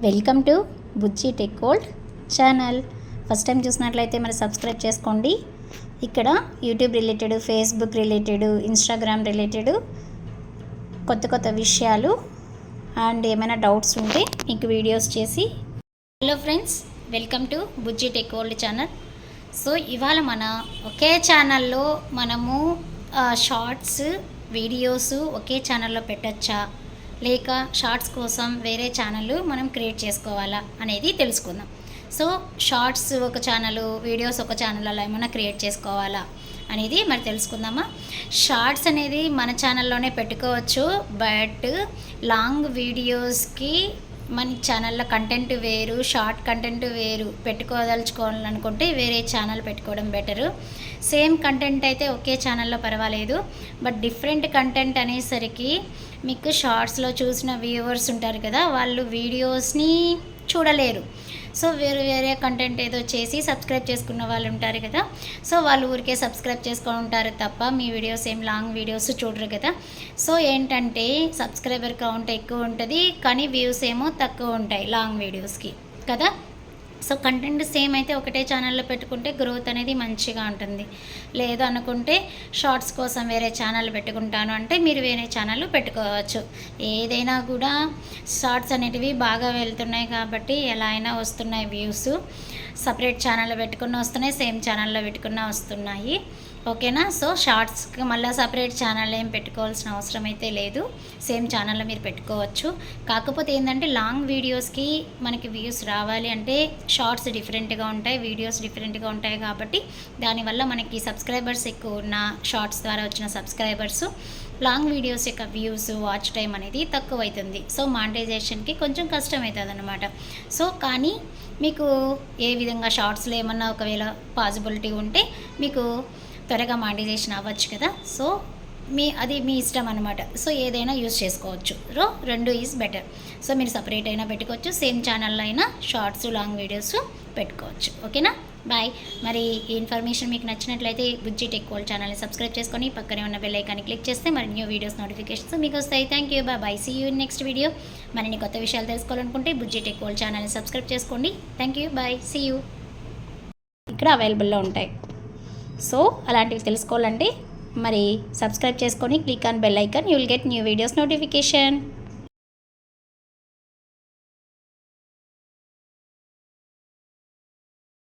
Welcome to Bujji tech world channel. First time చూసినట్లయితే మరి subscribe చేసుకోండి. ఇక్కడ YouTube related, Facebook related, Instagram related కొత్త విషయాలు అండ్ ఏమైనా డౌట్స్ ఉంటే మీకు వీడియోస్ చేసి. Hello friends, welcome to Bujji tech world channel. So ఇవాళ మన ఒకే ఛానల్లో మనము షార్ట్స్ వీడియోస్ ఒకే ఛానల్లో పెట్టచ్చా, లేక షార్ట్స్ కోసం వేరే ఛానల్ మనం క్రియేట్ చేసుకోవాలా అనేది తెలుసుకుందాం. సో షార్ట్స్ ఒక ఛానల్, వీడియోస్ ఒక ఛానల్ అలా ఏమైనా క్రియేట్ చేసుకోవాలా అనేది మరి తెలుసుకుందామా. షార్ట్స్ అనేది మన ఛానల్లోనే పెట్టుకోవచ్చు, బట్ లాంగ్ వీడియోస్కి మన ఛానల్లో కంటెంట్ వేరు, షార్ట్ కంటెంట్ వేరు పెట్టుకోదలుచుకోవాలనుకుంటే వేరే ఛానల్ పెట్టుకోవడం బెటరు. సేమ్ కంటెంట్ అయితే ఒకే ఛానల్లో పర్వాలేదు, బట్ డిఫరెంట్ కంటెంట్ అనేసరికి మీకు షార్ట్స్లో చూసిన వ్యూవర్స్ ఉంటారు కదా, వాళ్ళు వీడియోస్ని చూడలేరు. సో వేరే కంటెంట్ ఏదో చేసి సబ్స్క్రైబ్ చేసుకున్న వాళ్ళు ఉంటారు కదా, సో వాళ్ళు ఊరికే సబ్స్క్రైబ్ చేసుకొని ఉంటారు తప్ప మీ వీడియోస్ ఏం లాంగ్ వీడియోస్ చూడరు కదా. సో ఏంటంటే సబ్స్క్రైబర్ కౌంట్ ఎక్కువ ఉంటుంది, కానీ వ్యూస్ ఏమో తక్కువ ఉంటాయి లాంగ్ వీడియోస్కి కదా. సో కంటెంట్ సేమ్ అయితే ఒకటే ఛానల్లో పెట్టుకుంటే గ్రోత్ అనేది మంచిగా ఉంటుంది. లేదు అనుకుంటే షార్ట్స్ కోసం వేరే ఛానల్ పెట్టుకుంటాను అంటే మీరు వేరే ఛానల్ పెట్టుకోవచ్చు. ఏదైనా కూడా షార్ట్స్ అనేటివి బాగా వెళ్తున్నాయి కాబట్టి ఎలా అయినా వస్తున్నాయి వ్యూస్. సపరేట్ ఛానల్లో పెట్టుకున్న వస్తున్నాయి, సేమ్ ఛానల్లో పెట్టుకున్న వస్తున్నాయి. ఓకేనా. సో షార్ట్స్కి మళ్ళీ సపరేట్ ఛానల్ ఏం పెట్టుకోవాల్సిన అవసరం అయితే లేదు, సేమ్ ఛానల్లో మీరు పెట్టుకోవచ్చు. కాకపోతే ఏంటంటే లాంగ్ వీడియోస్కి మనకి వ్యూస్ రావాలి అంటే షార్ట్స్ డిఫరెంట్గా ఉంటాయి, వీడియోస్ డిఫరెంట్గా ఉంటాయి. కాబట్టి దానివల్ల మనకి సబ్స్క్రైబర్స్ ఎక్కువ ఉన్న షార్ట్స్ ద్వారా వచ్చిన సబ్స్క్రైబర్స్, లాంగ్ వీడియోస్ యొక్క వ్యూస్, వాచ్ టైం అనేది తక్కువ అవుతుంది. సో మానిటైజేషన్కి కొంచెం కష్టం అవుతుంది అనమాట. సో కానీ మీకు ఏ విధంగా షార్ట్స్లో ఏమన్నా ఒకవేళ పాసిబిలిటీ ఉంటే మీకు త్వరగా మానిటైజేషన్ అవ్వచ్చు కదా. సో అది మీ ఇష్టం అనమాట. సో ఏదైనా యూజ్ చేసుకోవచ్చు, రెండు ఈజ్ బెటర్. సో మీరు సపరేట్ అయినా పెట్టుకోవచ్చు, సేమ్ ఛానల్లో అయినా షార్ట్స్ లాంగ్ వీడియోస్ పెట్టుకోవచ్చు. ఓకేనా. బాయ్. మరి ఈ ఇన్ఫర్మేషన్ మీకు నచ్చినట్లయితే బుజ్జి టెక్ వరల్డ్ ఛానల్ని సబ్స్క్రైబ్ చేసుకొని పక్కనే ఉన్న బెల్ ఐకాన్ని క్లిక్ చేస్తే మరి న్యూ వీడియోస్ నోటిఫికేషన్స్ మీకు వస్తాయి. Thank you. Bye. See you in next video. మరిన్ని కొత్త విషయాలు తెలుసుకోవాలనుకుంటే బుజ్జి టెక్ వరల్డ్ ఛానల్ని సబ్స్క్రైబ్ చేసుకోండి. Thank you. Bye. See you. ఇక్కడ అవైలబుల్లో ఉంటాయి. సో అలాంటివి తెలుసుకోవాలంటే మరి సబ్స్క్రైబ్ చేసుకొని click on bell icon, you will get new videos notification.